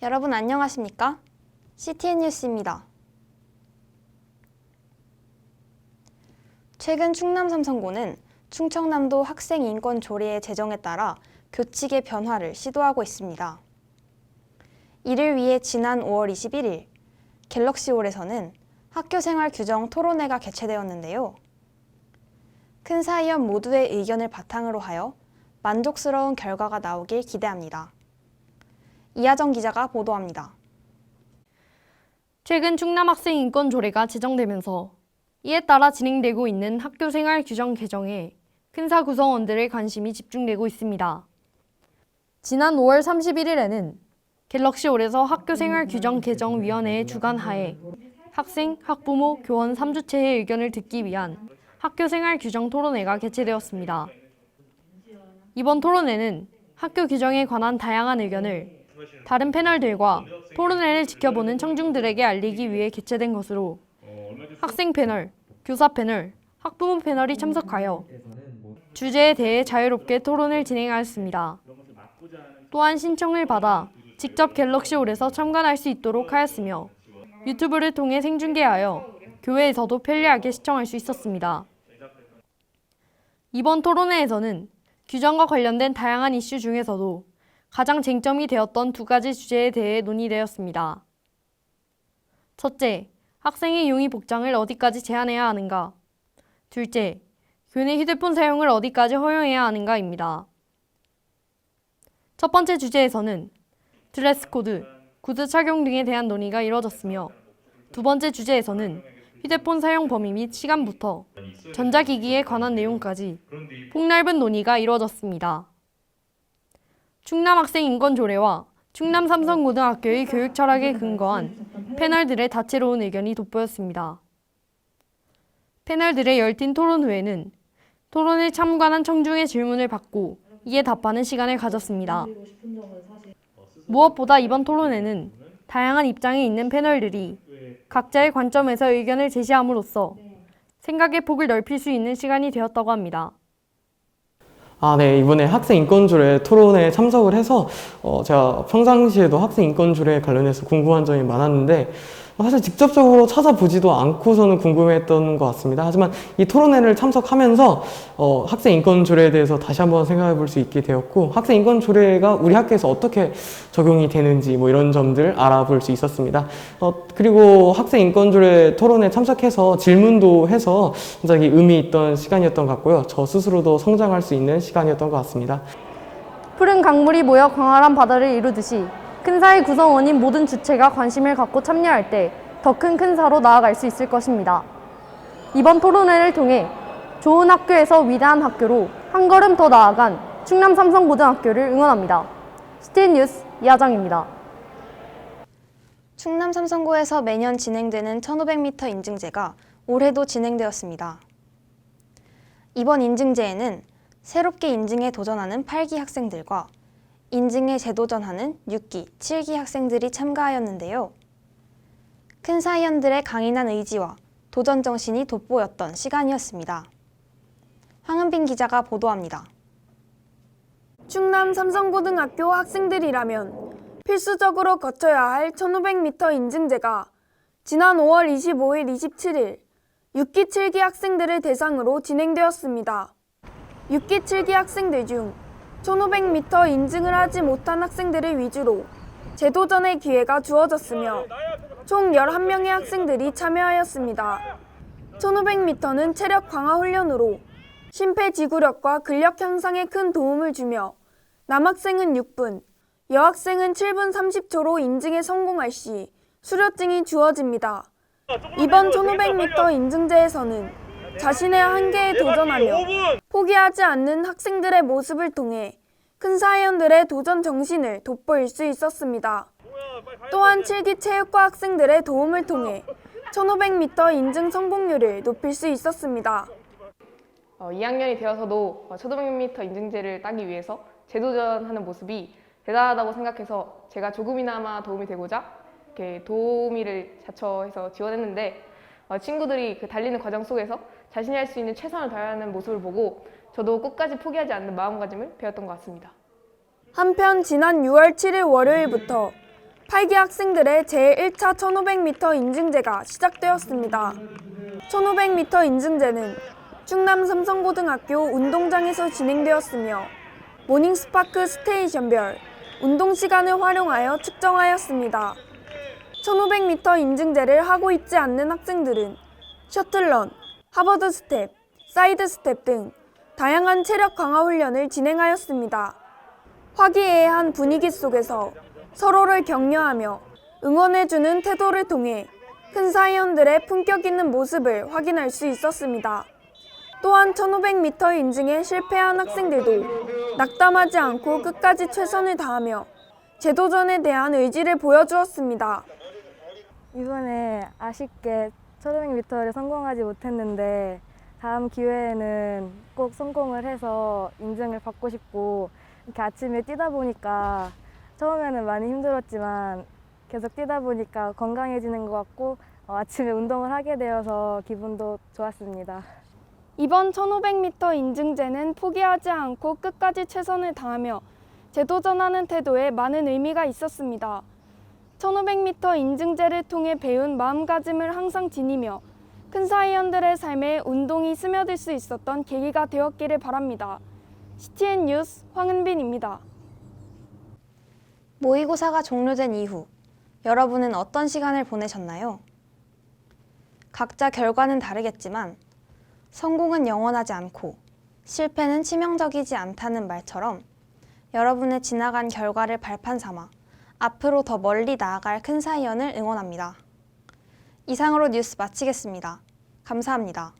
여러분 안녕하십니까? CTN 뉴스입니다. 최근 충남 삼성고는 충청남도 학생인권조례의 제정에 따라 교칙의 변화를 시도하고 있습니다. 이를 위해 지난 5월 21일 갤럭시홀에서는 학교생활 규정 토론회가 개최되었는데요. 큰 사위원 모두의 의견을 바탕으로 하여 만족스러운 결과가 나오길 기대합니다. 이하정 기자가 보도합니다. 최근 충남학생인권조례가 제정되면서 이에 따라 진행되고 있는 학교생활 규정 개정에 큰사 구성원들의 관심이 집중되고 있습니다. 지난 5월 31일에는 갤럭시홀에서 학교생활 규정 개정위원회의 주관하에 학생, 학부모, 교원 3주체의 의견을 듣기 위한 학교생활 규정 토론회가 개최되었습니다. 이번 토론회는 학교 규정에 관한 다양한 의견을 다른 패널들과 토론회를 지켜보는 청중들에게 알리기 위해 개최된 것으로 학생 패널, 교사 패널, 학부모 패널이 참석하여 주제에 대해 자유롭게 토론을 진행하였습니다. 또한 신청을 받아 직접 갤럭시홀에서 참관할 수 있도록 하였으며 유튜브를 통해 생중계하여 교회에서도 편리하게 시청할 수 있었습니다. 이번 토론회에서는 규정과 관련된 다양한 이슈 중에서도 가장 쟁점이 되었던 두 가지 주제에 대해 논의되었습니다. 첫째, 학생의 용의 복장을 어디까지 제한해야 하는가? 둘째, 교내 휴대폰 사용을 어디까지 허용해야 하는가입니다. 첫 번째 주제에서는 드레스 코드, 구두 착용 등에 대한 논의가 이뤄졌으며 두 번째 주제에서는 휴대폰 사용 범위 및 시간부터 전자기기에 관한 내용까지 폭넓은 논의가 이루어졌습니다. 충남학생인권조례와 충남삼성고등학교의 교육 철학에 근거한 패널들의 다채로운 의견이 돋보였습니다. 패널들의 열띤 토론 후에는 토론에 참관한 청중의 질문을 받고 이에 답하는 시간을 가졌습니다. 무엇보다 이번 토론회는 다양한 입장에 있는 패널들이 각자의 관점에서 의견을 제시함으로써 생각의 폭을 넓힐 수 있는 시간이 되었다고 합니다. 네. 이번에 학생인권조례 토론회에 참석을 해서 제가 평상시에도 학생인권조례에 관련해서 궁금한 점이 많았는데 사실 직접적으로 찾아보지도 않고서는 궁금했던 것 같습니다. 하지만 이 토론회를 참석하면서 학생인권조례에 대해서 다시 한번 생각해 볼 수 있게 되었고 학생인권조례가 우리 학교에서 어떻게 적용이 되는지 이런 점들 알아볼 수 있었습니다. 그리고 학생인권조례 토론에 참석해서 질문도 해서 굉장히 의미 있던 시간이었던 것 같고요. 저 스스로도 성장할 수 있는 시간이었던 것 같습니다. 푸른 강물이 모여 광활한 바다를 이루듯이 큰사의 구성원인 모든 주체가 관심을 갖고 참여할 때 더 큰 큰사로 나아갈 수 있을 것입니다. 이번 토론회를 통해 좋은 학교에서 위대한 학교로 한 걸음 더 나아간 충남삼성고등학교를 응원합니다. CTN 뉴스 이하정입니다. 충남 삼성고에서 매년 진행되는 1500m 인증제가 올해도 진행되었습니다. 이번 인증제에는 새롭게 인증에 도전하는 8기 학생들과 인증에 재도전하는 6기, 7기 학생들이 참가하였는데요. 큰 사위원들의 강인한 의지와 도전 정신이 돋보였던 시간이었습니다. 황은빈 기자가 보도합니다. 충남 삼성고등학교 학생들이라면 필수적으로 거쳐야 할 1500m 인증제가 지난 5월 25일, 27일 6기, 7기 학생들을 대상으로 진행되었습니다. 6기, 7기 학생들 중 1500m 인증을 하지 못한 학생들을 위주로 재도전의 기회가 주어졌으며 총 11명의 학생들이 참여하였습니다. 1500m는 체력 강화 훈련으로 심폐지구력과 근력 향상에 큰 도움을 주며 남학생은 6분, 여학생은 7분 30초로 인증에 성공할 시 수료증이 주어집니다. 이번 1500m 인증제에서는 자신의 한계에 도전하며 포기하지 않는 학생들의 모습을 통해 큰 사위원들의 도전 정신을 돋보일 수 있었습니다. 또한 7기 체육과 학생들의 도움을 통해 1500m 인증 성공률을 높일 수 있었습니다. 2학년이 되어서도 1500m 인증제를 따기 위해서 재도전하는 모습이 대단하다고 생각해서 제가 조금이나마 도움이 되고자 이렇게 도우미를 자처해서 지원했는데 친구들이 그 달리는 과정 속에서 자신이 할 수 있는 최선을 다하는 모습을 보고 저도 끝까지 포기하지 않는 마음가짐을 배웠던 것 같습니다. 한편 지난 6월 7일 월요일부터 8기 학생들의 제1차 1500m 인증제가 시작되었습니다. 1500m 인증제는 충남 삼성고등학교 운동장에서 진행되었으며 모닝스파크 스테이션별 운동 시간을 활용하여 측정하였습니다. 1500m 인증제를 하고 있지 않는 학생들은 셔틀런, 하버드 스텝, 사이드 스텝 등 다양한 체력 강화 훈련을 진행하였습니다. 화기애애한 분위기 속에서 서로를 격려하며 응원해주는 태도를 통해 큰 사이언들의 품격 있는 모습을 확인할 수 있었습니다. 또한 1500m 인증에 실패한 학생들도 낙담하지 않고 끝까지 최선을 다하며 재도전에 대한 의지를 보여주었습니다. 이번에 아쉽게 1500m를 성공하지 못했는데 다음 기회에는 꼭 성공을 해서 인증을 받고 싶고, 이렇게 아침에 뛰다 보니까 처음에는 많이 힘들었지만 계속 뛰다 보니까 건강해지는 것 같고 아침에 운동을 하게 되어서 기분도 좋았습니다. 이번 1500m 인증제는 포기하지 않고 끝까지 최선을 다하며 재도전하는 태도에 많은 의미가 있었습니다. 1500m 인증제를 통해 배운 마음가짐을 항상 지니며 큰 사이언들의 삶에 운동이 스며들 수 있었던 계기가 되었기를 바랍니다. CTN 뉴스 황은빈입니다. 모의고사가 종료된 이후 여러분은 어떤 시간을 보내셨나요? 각자 결과는 다르겠지만 성공은 영원하지 않고 실패는 치명적이지 않다는 말처럼 여러분의 지나간 결과를 발판 삼아 앞으로 더 멀리 나아갈 큰 사이언을 응원합니다. 이상으로 뉴스 마치겠습니다. 감사합니다.